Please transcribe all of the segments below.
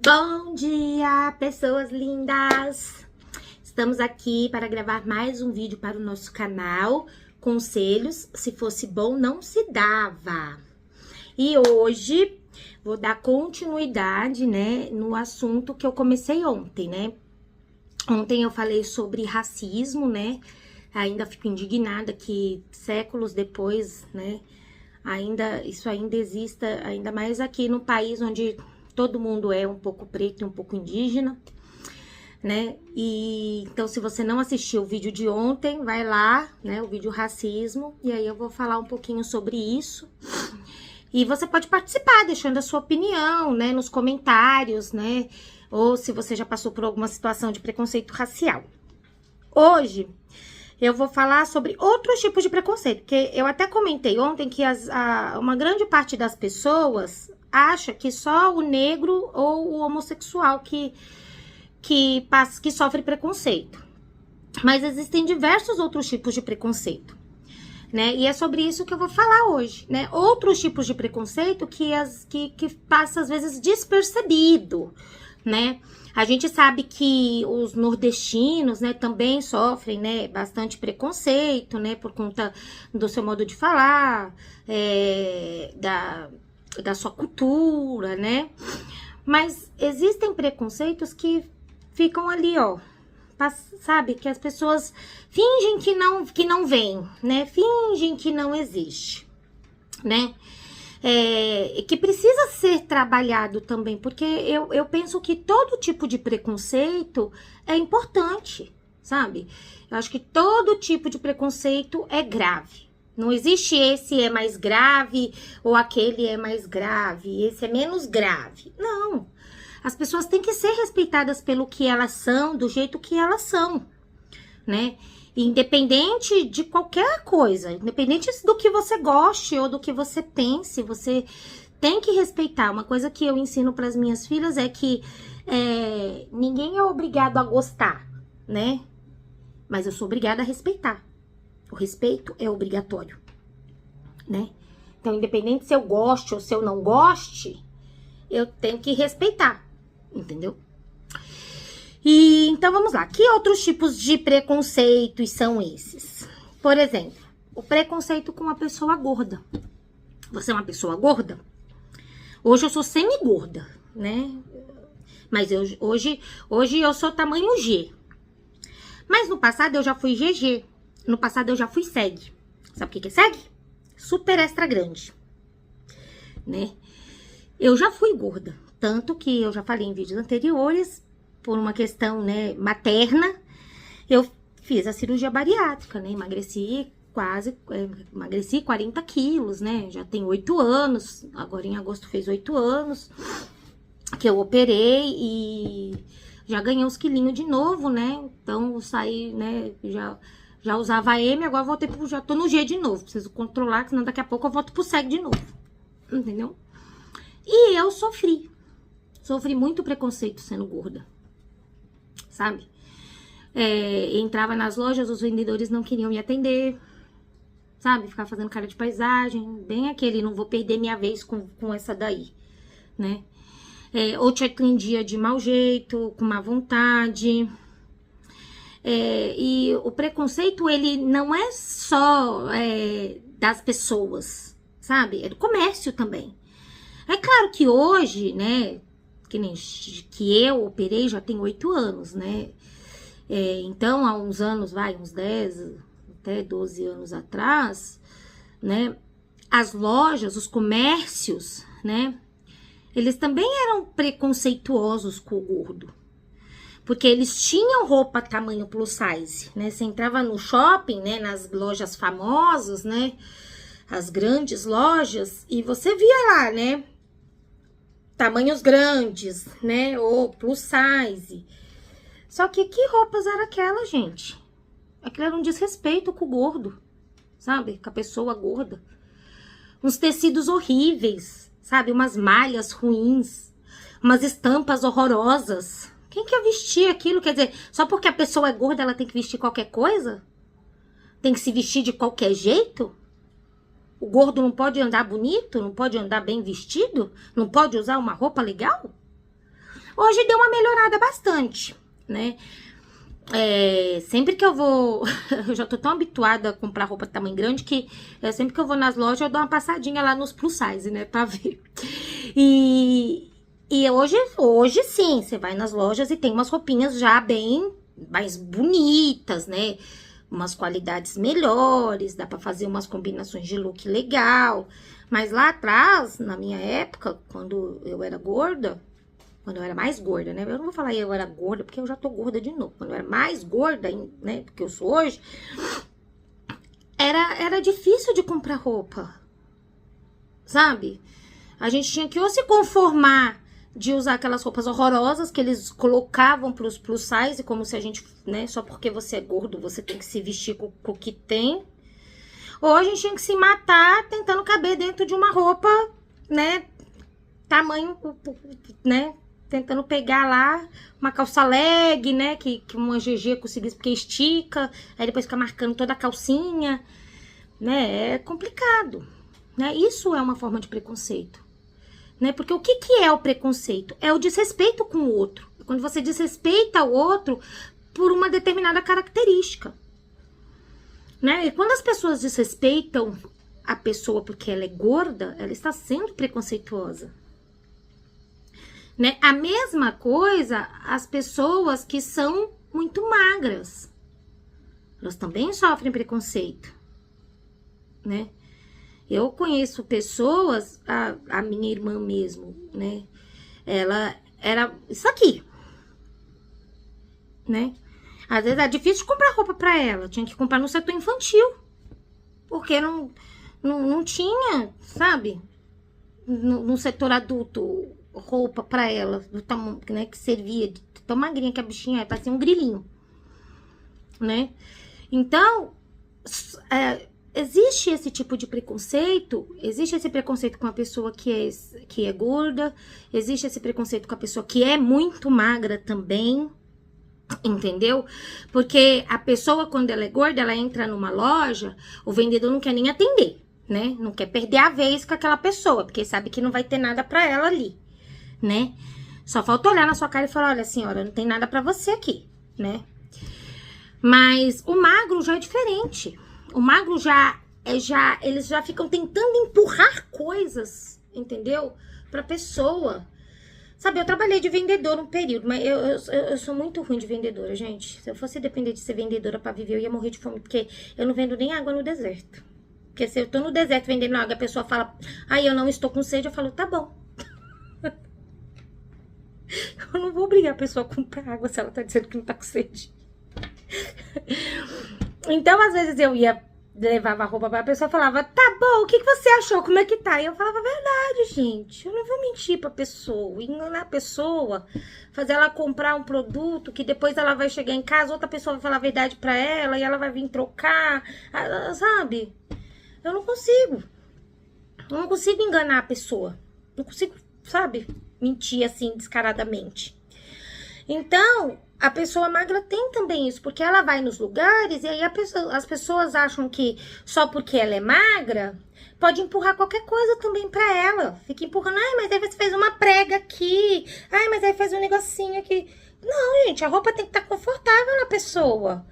Bom dia, pessoas lindas! Estamos aqui para gravar mais um vídeo para o nosso canal. Conselhos, se fosse bom, não se dava. E hoje vou dar continuidade, né, no assunto que eu comecei ontem, né? Ontem eu falei sobre racismo, né? Ainda fico indignada que séculos depois, né, isso ainda exista, ainda mais aqui no país onde todo mundo é um pouco preto e um pouco indígena, né? E então, se você não assistiu o vídeo de ontem, vai lá, né? O vídeo racismo, e aí eu vou falar um pouquinho sobre isso. E você pode participar, deixando a sua opinião, né? Nos comentários, né? Ou se você já passou por alguma situação de preconceito racial. Hoje eu vou falar sobre outros tipos de preconceito, porque eu até comentei ontem que uma grande parte das pessoas acha que só o negro ou o homossexual que sofre preconceito. Mas existem diversos outros tipos de preconceito, né? E é sobre isso que eu vou falar hoje, né? Outros tipos de preconceito que passa às vezes despercebido, né? A gente sabe que os nordestinos, né, também sofrem, né, bastante preconceito, né, por conta do seu modo de falar, da sua cultura, né? Mas existem preconceitos que ficam ali, ó, sabe? Que as pessoas fingem que não vem, né? Fingem que não existe, né? Que precisa ser trabalhado também, porque eu penso que todo tipo de preconceito é importante, sabe? Eu acho que todo tipo de preconceito é grave. Não existe esse é mais grave ou aquele é mais grave, esse é menos grave. Não. As pessoas têm que ser respeitadas pelo que elas são, do jeito que elas são, né? Independente de qualquer coisa, independente do que você goste ou do que você pense, você tem que respeitar. Uma coisa que eu ensino para as minhas filhas é que ninguém é obrigado a gostar, né? Mas eu sou obrigada a respeitar. O respeito é obrigatório, né? Então, independente se eu goste ou se eu não goste, eu tenho que respeitar, entendeu? E então vamos lá. Que outros tipos de preconceitos são esses? Por exemplo, o preconceito com a pessoa gorda. Você é uma pessoa gorda? Hoje eu sou semi-gorda, né? Mas hoje eu sou tamanho G. Mas no passado eu já fui GG. No passado eu já fui SEG. Sabe o que é SEG? Super extra grande, né? Eu já fui gorda. Tanto que eu já falei em vídeos anteriores, por uma questão, né, materna, eu fiz a cirurgia bariátrica, né? Emagreci 40 quilos, né? Já tem 8 anos. Agora em agosto fez 8 anos que eu operei e já ganhei uns quilinhos de novo, né? Então eu saí, né, já usava a M, agora voltei já tô no G de novo. Preciso controlar, senão daqui a pouco eu volto pro SEG de novo. Entendeu? E eu sofri muito preconceito sendo gorda, sabe? Entrava nas lojas, os vendedores não queriam me atender, sabe? Ficava fazendo cara de paisagem, bem aquele, não vou perder minha vez com essa daí, né? Ou te atendia de mau jeito, com má vontade. E o preconceito, ele não é só das pessoas, sabe? É do comércio também. É claro que hoje, né, que eu operei já tem 8 anos, né? Então, há uns anos, uns 10, até 12 anos atrás, né, as lojas, os comércios, né, eles também eram preconceituosos com o gordo. Porque eles tinham roupa tamanho plus size, né? Você entrava no shopping, né? Nas lojas famosas, né? As grandes lojas. E você via lá, né? Tamanhos grandes, né? Ou plus size. Só que roupas era aquela, gente? Aquilo era um desrespeito com o gordo, sabe? Com a pessoa gorda. Uns tecidos horríveis, sabe? Umas malhas ruins. Umas estampas horrorosas. Quem quer vestir aquilo? Quer dizer, só porque a pessoa é gorda, ela tem que vestir qualquer coisa? Tem que se vestir de qualquer jeito? O gordo não pode andar bonito? Não pode andar bem vestido? Não pode usar uma roupa legal? Hoje deu uma melhorada bastante, né? Sempre que eu vou, eu já tô tão habituada a comprar roupa de tamanho grande que sempre que eu vou nas lojas eu dou uma passadinha lá nos plus size, né, pra ver. E hoje sim, você vai nas lojas e tem umas roupinhas já bem mais bonitas, né, umas qualidades melhores, dá pra fazer umas combinações de look legal. Mas lá atrás, na minha época, quando eu era gorda, quando eu era mais gorda, né? Eu não vou falar que eu era gorda, porque eu já tô gorda de novo. Quando eu era mais gorda, né? Porque eu sou hoje, era difícil de comprar roupa, sabe? A gente tinha que ou se conformar de usar aquelas roupas horrorosas que eles colocavam pros plus size, como se a gente, né? Só porque você é gordo, você tem que se vestir com o que tem. Ou a gente tinha que se matar tentando caber dentro de uma roupa, né? Tamanho, né? Tentando pegar lá uma calça leg, né? Que uma GG conseguisse, porque estica. Aí depois fica marcando toda a calcinha, né? É complicado, né? Isso é uma forma de preconceito, né? Porque o que é o preconceito? É o desrespeito com o outro. Quando você desrespeita o outro por uma determinada característica, né? E quando as pessoas desrespeitam a pessoa porque ela é gorda, ela está sendo preconceituosa. Né? A mesma coisa as pessoas que são muito magras. Elas também sofrem preconceito, né? Eu conheço pessoas, a minha irmã mesmo, né? Ela era isso aqui, né? Às vezes é difícil de comprar roupa pra ela. Tinha que comprar no setor infantil. Porque não tinha, sabe? No setor adulto, roupa pra ela, do tamanho, né, que servia, de tão magrinha que a bichinha é, parecia um grilinho, né? Então, existe esse tipo de preconceito, existe esse preconceito com a pessoa que é gorda, existe esse preconceito com a pessoa que é muito magra também, entendeu? Porque a pessoa, quando ela é gorda, ela entra numa loja, o vendedor não quer nem atender, né? Não quer perder a vez com aquela pessoa, porque sabe que não vai ter nada pra ela ali, né? Só falta olhar na sua cara e falar, olha, senhora, não tem nada pra você aqui, né? Mas o magro já é diferente. O magro eles já ficam tentando empurrar coisas, entendeu? Pra pessoa. Sabe, eu trabalhei de vendedora um período, mas eu sou muito ruim de vendedora, gente. Se eu fosse depender de ser vendedora pra viver, eu ia morrer de fome, porque eu não vendo nem água no deserto. Porque se eu tô no deserto vendendo água, a pessoa fala, eu não estou com sede, eu falo, tá bom. Eu não vou obrigar a pessoa a comprar água se ela tá dizendo que não tá com sede. Então, às vezes eu levava a roupa pra pessoa e falava, tá bom, o que você achou? Como é que tá? E eu falava, verdade, gente. Eu não vou mentir pra pessoa, enganar a pessoa, fazer ela comprar um produto que depois ela vai chegar em casa, outra pessoa vai falar a verdade pra ela e ela vai vir trocar, sabe? Eu não consigo. Eu não consigo enganar a pessoa. Não consigo, sabe, mentir assim descaradamente. Então, a pessoa magra tem também isso, porque ela vai nos lugares e aí as pessoas acham que só porque ela é magra, pode empurrar qualquer coisa também pra ela. Fica empurrando, mas aí você fez uma prega aqui, mas aí fez um negocinho aqui. Não, gente, a roupa tem que estar confortável na pessoa.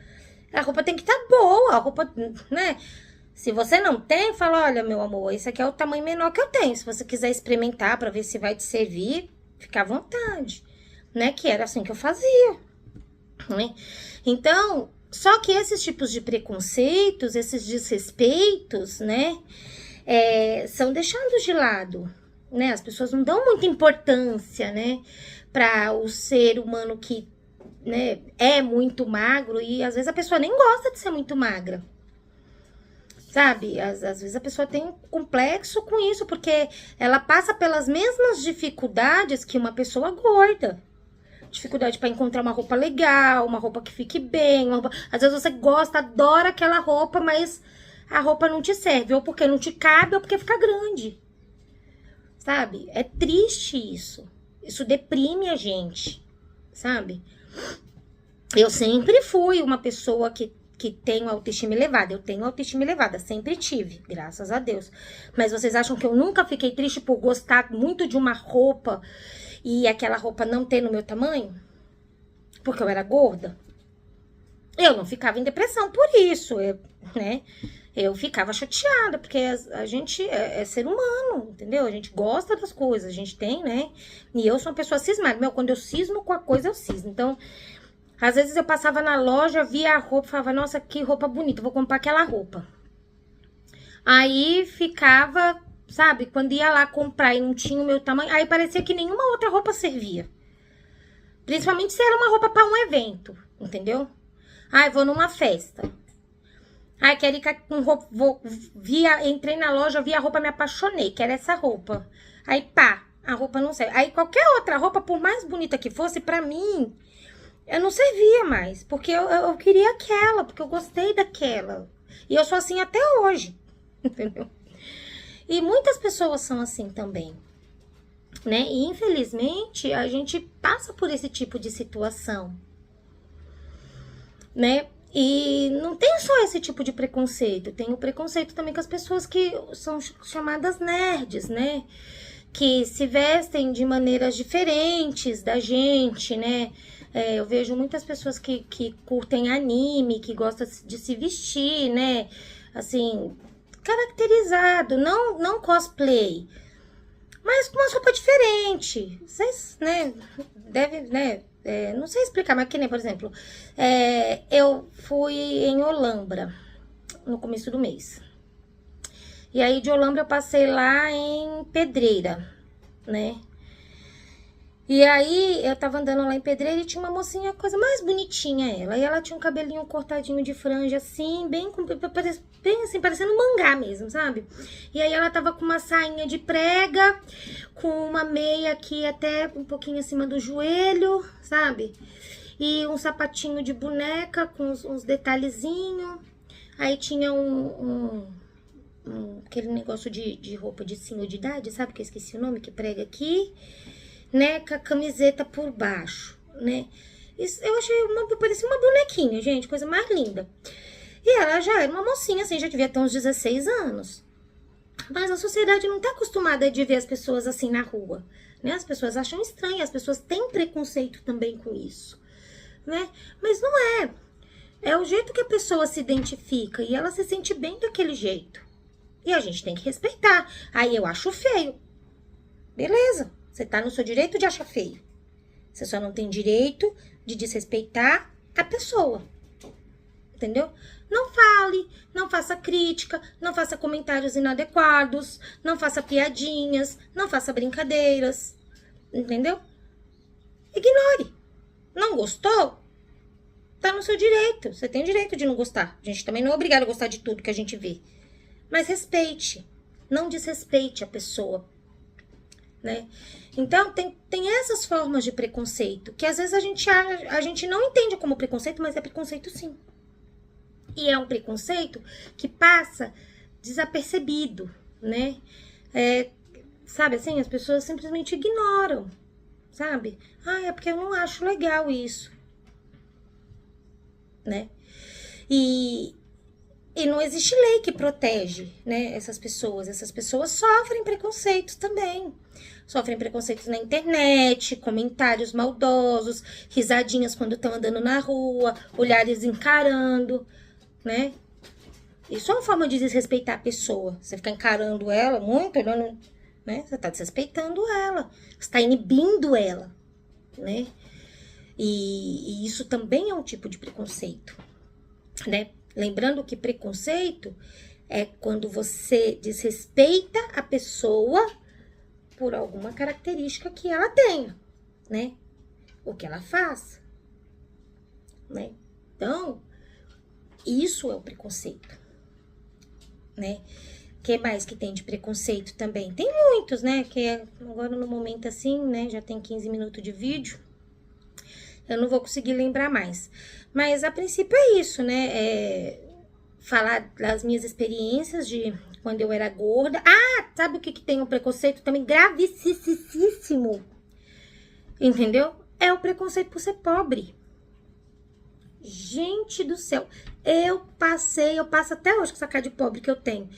A roupa tem que estar boa, a roupa, né? Se você não tem, fala, olha, meu amor, esse aqui é o tamanho menor que eu tenho. Se você quiser experimentar pra ver se vai te servir, fica à vontade, né? Que era assim que eu fazia, né? Então, só que esses tipos de preconceitos, esses desrespeitos, né? São deixados de lado, né? As pessoas não dão muita importância, né? Para o ser humano que, né, é muito magro e às vezes a pessoa nem gosta de ser muito magra. Sabe, às vezes a pessoa tem um complexo com isso, porque ela passa pelas mesmas dificuldades que uma pessoa gorda. Dificuldade para encontrar uma roupa legal, uma roupa que fique bem, às vezes você gosta, adora aquela roupa, mas a roupa não te serve, ou porque não te cabe, ou porque fica grande. Sabe, é triste isso. Isso deprime a gente, sabe? Eu sempre fui uma pessoa que que tenho autoestima elevada. Eu tenho autoestima elevada, sempre tive, graças a Deus. Mas vocês acham que eu nunca fiquei triste por gostar muito de uma roupa e aquela roupa não ter no meu tamanho? Porque eu era gorda? Eu não ficava em depressão por isso, né? Eu ficava chateada, porque a gente é ser humano, entendeu? A gente gosta das coisas, a gente tem, né? E eu sou uma pessoa cismada. Quando eu cismo com a coisa, eu cismo. Então, às vezes eu passava na loja, via a roupa, falava, nossa, que roupa bonita, vou comprar aquela roupa. Aí ficava, sabe, quando ia lá comprar e não tinha o meu tamanho, aí parecia que nenhuma outra roupa servia. Principalmente se era uma roupa para um evento, entendeu? Ai, vou numa festa. Ai, quero ir com roupa, entrei na loja, vi a roupa, me apaixonei, quero essa roupa. Aí, pá, a roupa não serve. Aí, qualquer outra roupa, por mais bonita que fosse, pra mim, eu não servia mais. Porque eu queria aquela, porque eu gostei daquela. E eu sou assim até hoje, entendeu? E muitas pessoas são assim também, né? E, infelizmente, a gente passa por esse tipo de situação, né? E não tem só esse tipo de preconceito, tem o preconceito também com as pessoas que são chamadas nerds, né? Que se vestem de maneiras diferentes da gente, né? Eu vejo muitas pessoas que curtem anime, que gostam de se vestir, né? Assim, caracterizado, não cosplay, mas com uma roupa diferente. Vocês, né, devem, né? Não sei explicar, mas que nem, por exemplo, eu fui em Olambra no começo do mês. E aí de Olambra eu passei lá em Pedreira, né? E aí eu tava andando lá em Pedreira e tinha uma mocinha, coisa mais bonitinha ela. E ela tinha um cabelinho cortadinho de franja assim, bem assim, parecendo um mangá mesmo, sabe? E aí ela tava com uma sainha de prega, com uma meia aqui até um pouquinho acima do joelho, sabe? E um sapatinho de boneca com uns detalhezinhos. Aí tinha aquele negócio de roupa de senhor de idade, sabe? Que eu esqueci o nome, que prega aqui, né? Com a camiseta por baixo, né? Isso, eu achei parecia uma bonequinha, gente, coisa mais linda. E ela já era uma mocinha, assim, já devia ter uns 16 anos. Mas a sociedade não tá acostumada de ver as pessoas assim na rua, né? As pessoas acham estranho, as pessoas têm preconceito também com isso, né? Mas não é. É o jeito que a pessoa se identifica e ela se sente bem daquele jeito. E a gente tem que respeitar. Aí eu acho feio. Beleza, você tá no seu direito de achar feio. Você só não tem direito de desrespeitar a pessoa. Entendeu? Não fale, não faça crítica, não faça comentários inadequados, não faça piadinhas, não faça brincadeiras. Entendeu? Ignore. Não gostou? Tá no seu direito. Você tem direito de não gostar. A gente também não é obrigado a gostar de tudo que a gente vê. Mas respeite. Não desrespeite a pessoa, né? Então, tem essas formas de preconceito, que às vezes a gente não entende como preconceito, mas é preconceito sim. E é um preconceito que passa desapercebido, né? Sabe assim, as pessoas simplesmente ignoram, sabe? Ah, é porque eu não acho legal isso, né? E não existe lei que protege, né, essas pessoas. Essas pessoas sofrem preconceitos também. Sofrem preconceitos na internet, comentários maldosos, risadinhas quando estão andando na rua, olhares encarando, né? Isso é uma forma de desrespeitar a pessoa. Você ficar encarando ela muito, olhando, né? Você tá desrespeitando ela. Você tá inibindo ela, né? E isso também é um tipo de preconceito, né? Lembrando que preconceito é quando você desrespeita a pessoa por alguma característica que ela tenha, né? O que ela faça, né? Então, isso é o preconceito, né? O que mais que tem de preconceito também? Tem muitos, né? Que agora no momento assim, né? Já tem 15 minutos de vídeo. Eu não vou conseguir lembrar mais. Mas a princípio é isso, né? Falar das minhas experiências de quando eu era gorda. Ah, sabe o que tem um preconceito também gravíssimo? Entendeu? É o preconceito por ser pobre. Gente do céu. eu passo até hoje com essa cara de pobre que eu tenho.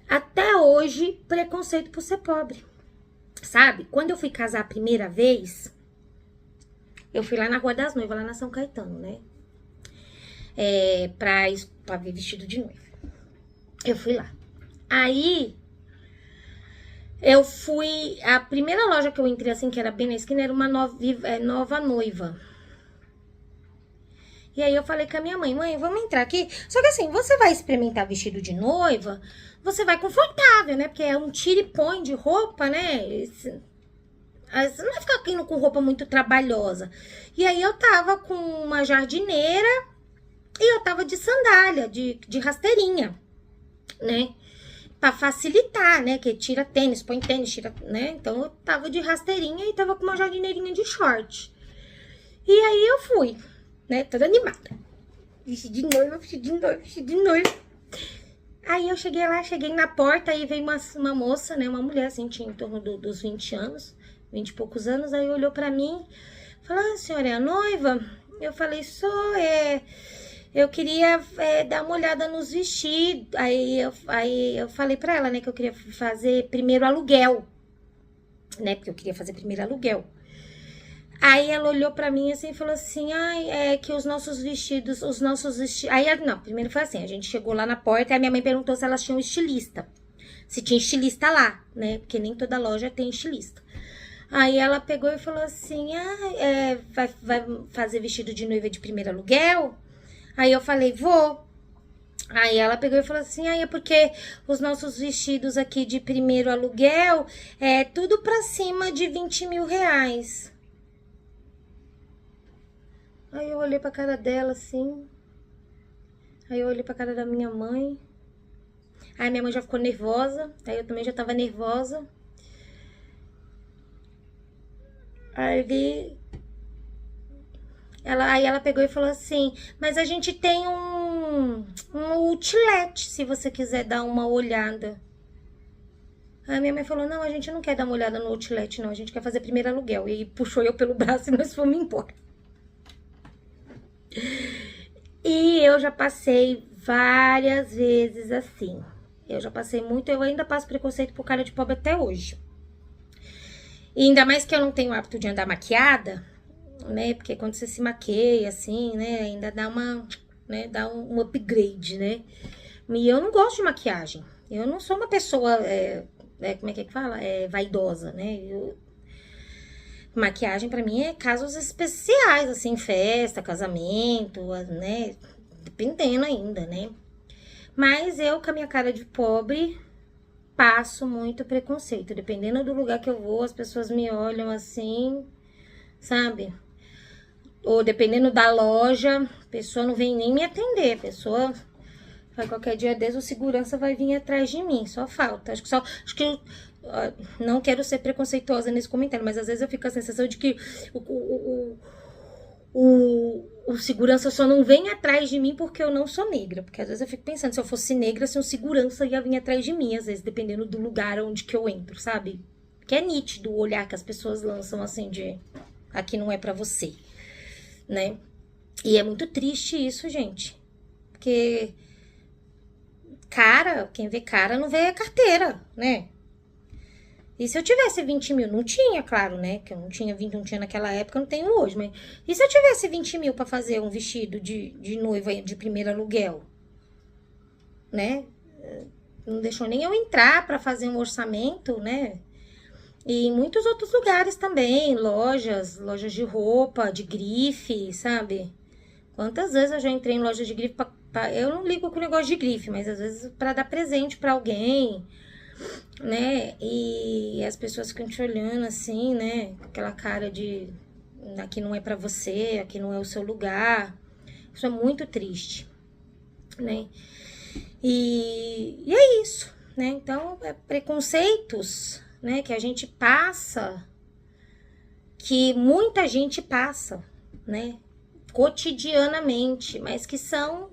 Até hoje, preconceito por ser pobre. Sabe? Quando eu fui casar a primeira vez, eu fui lá na Rua das Noivas, lá na São Caetano, né? Pra ver vestido de noiva. Eu fui lá. Aí, eu fui... A primeira loja que eu entrei, assim, que era bem na esquina, era uma Nova Noiva. E aí eu falei com a minha mãe, vamos entrar aqui? Só que assim, você vai experimentar vestido de noiva, você vai confortável, né? Porque é um tira e põe de roupa, né? Você não vai ficar indo com roupa muito trabalhosa. E aí eu tava com uma jardineira e eu tava de sandália, de rasteirinha, né? Pra facilitar, né? Que tira tênis, põe tênis, tira, né? Então eu tava de rasteirinha e tava com uma jardineirinha de short. E aí eu fui, né? Toda animada. Vestido de noiva, vestido de noiva, vestido de noiva. Aí eu cheguei lá, cheguei na porta, aí veio uma moça, né? Uma mulher, assim, tinha em torno dos 20 anos, 20 e poucos anos. Aí olhou pra mim, falou, a senhora é a noiva? Eu falei, sou, eu queria dar uma olhada nos vestidos. Aí eu falei pra ela, né, que eu queria fazer primeiro aluguel, né? Porque eu queria fazer primeiro aluguel. Aí ela olhou pra mim assim e falou assim, que os nossos vestidos... Aí, não, primeiro foi assim, a gente chegou lá na porta e a minha mãe perguntou se elas tinham estilista. Se tinha estilista lá, né? Porque nem toda loja tem estilista. Aí ela pegou e falou assim, vai fazer vestido de noiva de primeiro aluguel? Aí eu falei, vou. Aí ela pegou e falou assim, é porque os nossos vestidos aqui de primeiro aluguel é tudo pra cima de 20 mil reais. Aí eu olhei pra cara dela, assim. Aí eu olhei pra cara da minha mãe. Aí minha mãe já ficou nervosa. Aí eu também já tava nervosa. Aí ela pegou e falou assim, mas a gente tem um outlet, se você quiser dar uma olhada. Aí minha mãe falou, não, a gente não quer dar uma olhada no outlet, não. A gente quer fazer primeiro aluguel. E puxou eu pelo braço e nós fomos embora. E eu já passei várias vezes assim. Eu já passei muito, eu ainda passo preconceito por cara de pobre até hoje. E ainda mais que eu não tenho o hábito de andar maquiada, né? Porque quando você se maqueia, assim, né? Ainda dá dá um upgrade, né? E eu não gosto de maquiagem. Eu não sou uma pessoa, como é que fala? Vaidosa, né? Maquiagem pra mim é casos especiais, assim, festa, casamento, né? Dependendo ainda, né? Mas eu, com a minha cara de pobre, passo muito preconceito. Dependendo do lugar que eu vou, as pessoas me olham assim, sabe? Ou dependendo da loja, a pessoa não vem nem me atender. A pessoa, qualquer dia desse, o segurança vai vir atrás de mim. Só falta. Acho que eu não quero ser preconceituosa nesse comentário, mas às vezes eu fico com a sensação de que o segurança só não vem atrás de mim porque eu não sou negra. Porque às vezes eu fico pensando, se eu fosse negra, se um segurança ia vir atrás de mim, às vezes, dependendo do lugar onde que eu entro, sabe? Que é nítido o olhar que as pessoas lançam, assim, de aqui não é pra você, né? E é muito triste isso, gente. Porque quem vê cara não vê carteira, né? E se eu tivesse 20 mil? Não tinha, claro, né? Que eu não tinha naquela época, eu não tenho hoje. Mas e se eu tivesse 20 mil pra fazer um vestido de noiva de primeiro aluguel? Né? Não deixou nem eu entrar pra fazer um orçamento, né? E em muitos outros lugares também, lojas de roupa, de grife, sabe? Quantas vezes eu já entrei em loja de grife eu não ligo com o negócio de grife, mas às vezes pra dar presente pra alguém, né? E as pessoas ficam te olhando assim, né? Aquela cara de aqui não é pra você, aqui não é o seu lugar. Isso é muito triste, né? E é isso, né? Então, preconceitos, né? Que a gente passa, que muita gente passa, né? Cotidianamente, mas que são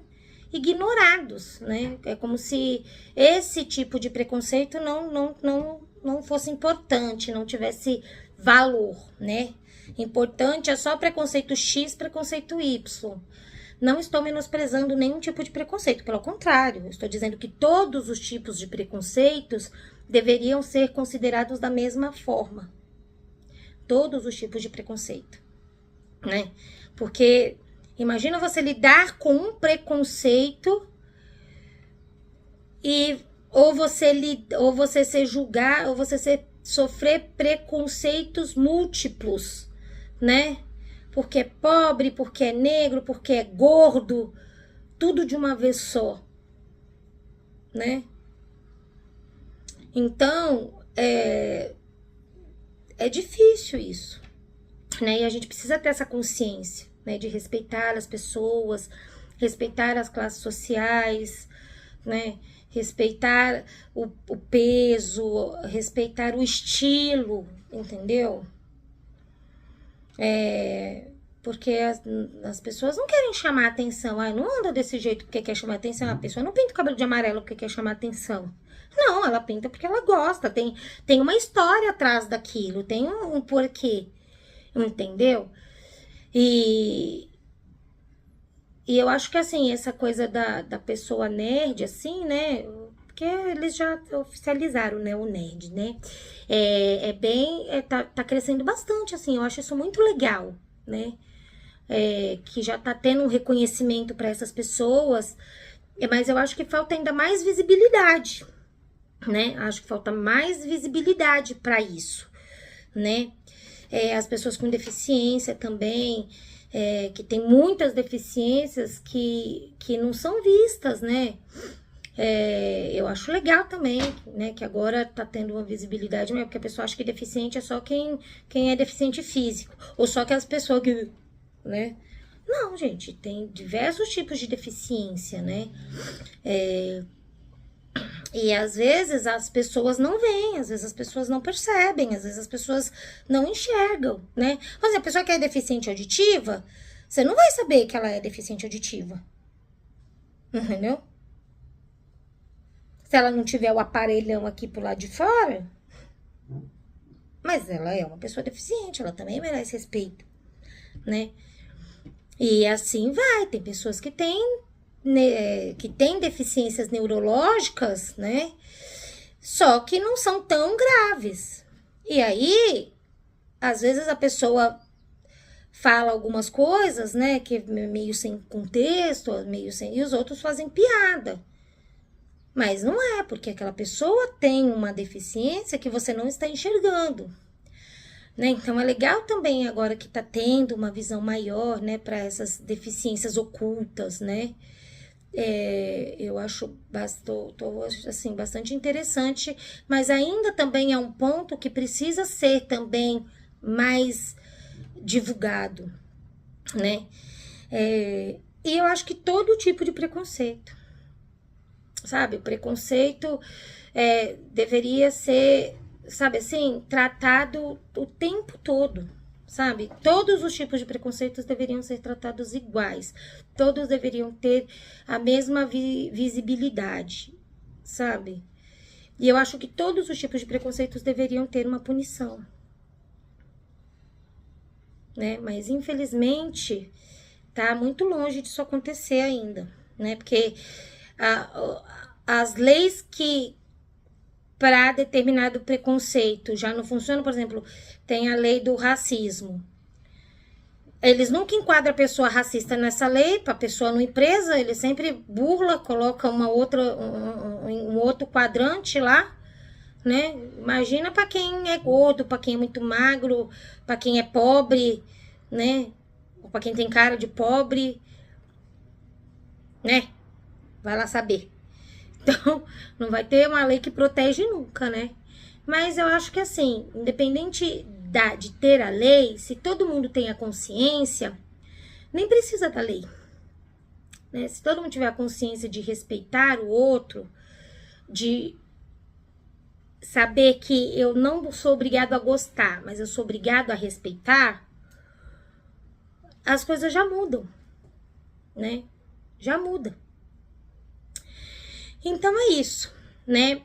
ignorados, né? É como se esse tipo de preconceito não fosse importante, não tivesse valor, né? Importante é só preconceito X, preconceito Y. Não estou menosprezando nenhum tipo de preconceito, pelo contrário, eu estou dizendo que todos os tipos de preconceitos deveriam ser considerados da mesma forma. Todos os tipos de preconceito, né? Porque imagina você lidar com um preconceito e ou você ser julgar, ou você sofrer preconceitos múltiplos, né? Porque é pobre, porque é negro, porque é gordo, tudo de uma vez só, né? Então, é difícil isso, né? E a gente precisa ter essa consciência, né? De respeitar as pessoas, respeitar as classes sociais, né? Respeitar o peso, respeitar o estilo, entendeu? Porque as pessoas não querem chamar atenção. Ai, não anda desse jeito porque quer chamar atenção. A pessoa não pinta o cabelo de amarelo porque quer chamar atenção. Não, ela pinta porque ela gosta. Tem uma história atrás daquilo, tem um porquê, entendeu? E eu acho que, assim, essa coisa da pessoa nerd, assim, né? Porque eles já oficializaram, né, o nerd, né? Tá crescendo bastante, assim, eu acho isso muito legal, né? Que já tá tendo um reconhecimento para essas pessoas, mas eu acho que falta ainda mais visibilidade, né? Acho que falta mais visibilidade para isso, né? As pessoas com deficiência também, que tem muitas deficiências que não são vistas, né? Eu acho legal também, né? Que agora tá tendo uma visibilidade, mas porque a pessoa acha que deficiente é só quem é deficiente físico, ou só aquelas pessoas que, né? Não, gente, tem diversos tipos de deficiência, né? E às vezes as pessoas não veem, às vezes as pessoas não percebem, às vezes as pessoas não enxergam, né? Mas a pessoa que é deficiente auditiva, você não vai saber que ela é deficiente auditiva, entendeu? Se ela não tiver o aparelhão aqui pro lado de fora, mas ela é uma pessoa deficiente, ela também merece respeito, né? E assim vai, tem pessoas que têm deficiências neurológicas, né? Só que não são tão graves. E aí, às vezes a pessoa fala algumas coisas, né? Que é meio sem contexto, e os outros fazem piada. Mas não é, porque aquela pessoa tem uma deficiência que você não está enxergando, né? Então é legal também agora que tá tendo uma visão maior, né, para essas deficiências ocultas, né? Eu acho assim, bastante interessante, mas ainda também é um ponto que precisa ser também mais divulgado, né? E eu acho que todo tipo de preconceito, sabe? O preconceito deveria ser, sabe assim, tratado o tempo todo, sabe? Todos os tipos de preconceitos deveriam ser tratados iguais. Todos deveriam ter a mesma visibilidade, sabe? E eu acho que todos os tipos de preconceitos deveriam ter uma punição, né? Mas, infelizmente, tá muito longe disso acontecer ainda, né? Porque as leis que para determinado preconceito já não funcionam, por exemplo, tem a lei do racismo. Eles nunca enquadram a pessoa racista nessa lei, para a pessoa numa empresa, ele sempre burla, coloca um outro quadrante lá, né? Imagina para quem é gordo, para quem é muito magro, para quem é pobre, né? Ou para quem tem cara de pobre, né? Vai lá saber. Então, não vai ter uma lei que protege nunca, né? Mas eu acho que assim, independente de ter a lei, se todo mundo tem a consciência, nem precisa da lei, né? Se todo mundo tiver a consciência de respeitar o outro, de saber que eu não sou obrigado a gostar, mas eu sou obrigado a respeitar, as coisas já mudam, né? Já muda. Então é isso, né?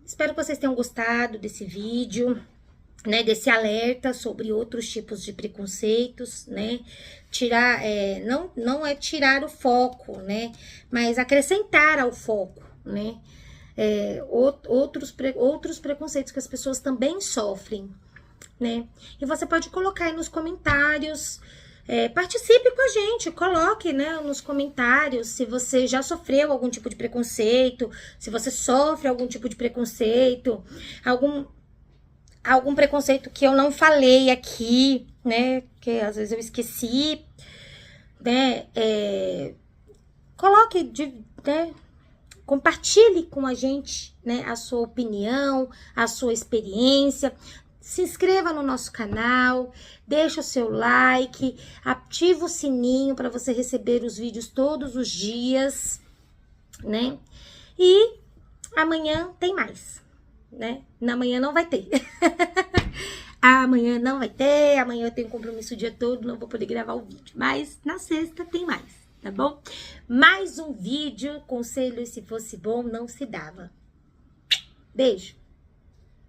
Espero que vocês tenham gostado desse vídeo. né, desse alerta sobre outros tipos de preconceitos, né? Tirar, não é tirar o foco, né? Mas acrescentar ao foco, né? Outros preconceitos que as pessoas também sofrem, né? E você pode colocar aí nos comentários, participe com a gente, coloque, né, nos comentários se você já sofreu algum tipo de preconceito, se você sofre algum tipo de preconceito, algum preconceito que eu não falei aqui, né, que às vezes eu esqueci, né, coloque, né, compartilhe com a gente, né, a sua opinião, a sua experiência. Se inscreva no nosso canal, deixa o seu like, ativa o sininho para você receber os vídeos todos os dias, né? E amanhã tem mais, né? Amanhã não vai ter. Amanhã não vai ter, amanhã eu tenho compromisso o dia todo, não vou poder gravar o vídeo. Mas na sexta tem mais, tá bom? Mais um vídeo, conselho, se fosse bom, não se dava. Beijo!